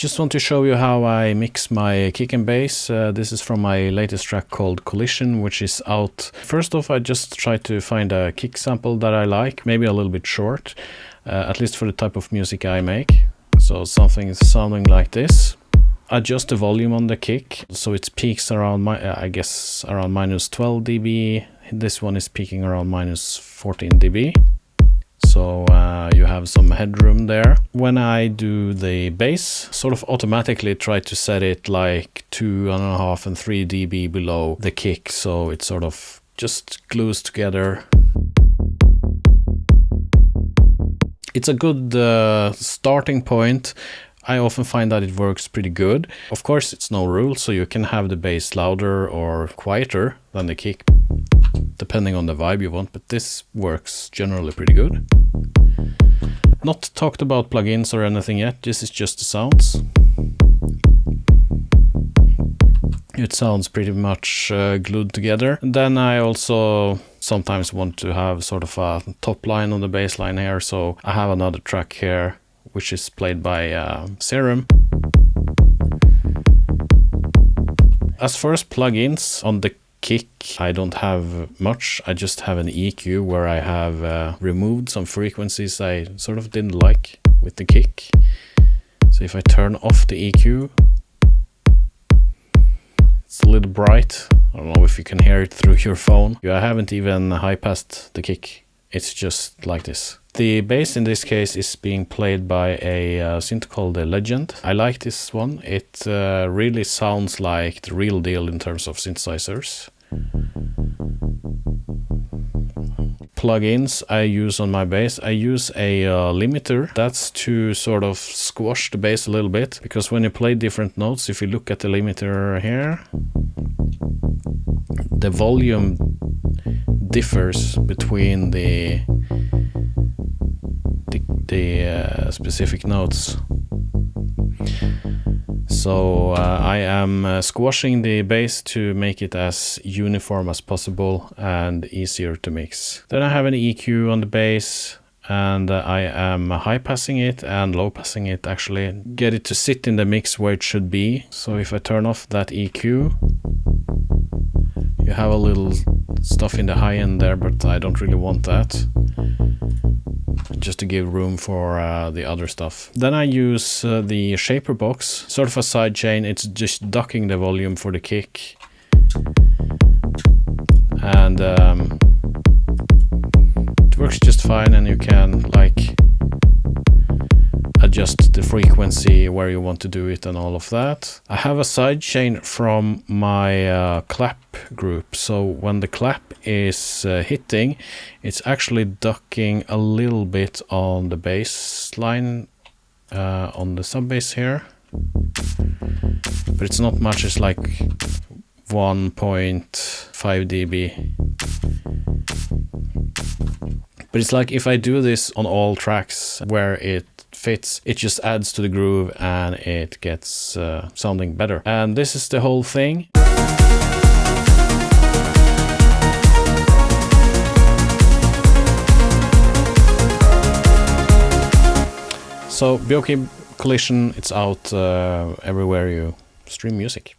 Just want to show you how I mix my kick and bass. This is from my latest track called Collision, which is out. First off, I just try to find a kick sample that I like, maybe a little bit short, at least for the type of music I make. So something sounding like this. Adjust the volume on the kick, so it peaks around, I guess, around minus 12 dB. This one is peaking around minus 14 dB. So you have some headroom there. When I do the bass, sort of automatically try to set it like 2.5 and 3 dB below the kick, so it sort of just glues together. It's a good starting point. I often find that it works pretty good. Of course, it's no rule, so you can have the bass louder or quieter than the kick, depending on the vibe you want, but this works generally pretty good. Not talked about plugins or anything yet, this is just the sounds. It sounds pretty much glued together. And then I also sometimes want to have sort of a top line on the bass line here, so I have another track here which is played by Serum. As far as plugins on the kick, I don't have much. I just have an EQ where I have removed some frequencies I sort of didn't like with the kick. So if I turn off the EQ, it's a little bright. I don't know if you can hear it through your phone. I haven't even high-passed the kick. It's just like this. The bass in this case is being played by a synth called the Legend. I like this one. It really sounds like the real deal in terms of synthesizers. Plugins I use on my bass. I use a limiter. That's to sort of squash the bass a little bit, because when you play different notes, if you look at the limiter here, the volume differs between the specific notes. So I am squashing the bass to make it as uniform as possible and easier to mix. Then I have an EQ on the bass, and I am high passing it and low passing it, actually. Get it to sit in the mix where it should be. So if I turn off that EQ, you have a little stuff in the high end there, but I don't really want that, just to give room for the other stuff. Then I use the shaper box, sort of a side chain. It's just ducking the volume for the kick, and it works just fine, and you can like adjust the frequency where you want to do it and all of that. I have a side chain from my clap group, so when the clap is hitting, it's actually ducking a little bit on the bass line, on the sub bass here, but it's not much. It's like 1.5 dB. But it's like if I do this on all tracks where it fits, it just adds to the groove and it gets sounding better. And this is the whole thing. So BjoKib Collision, it's out everywhere you stream music.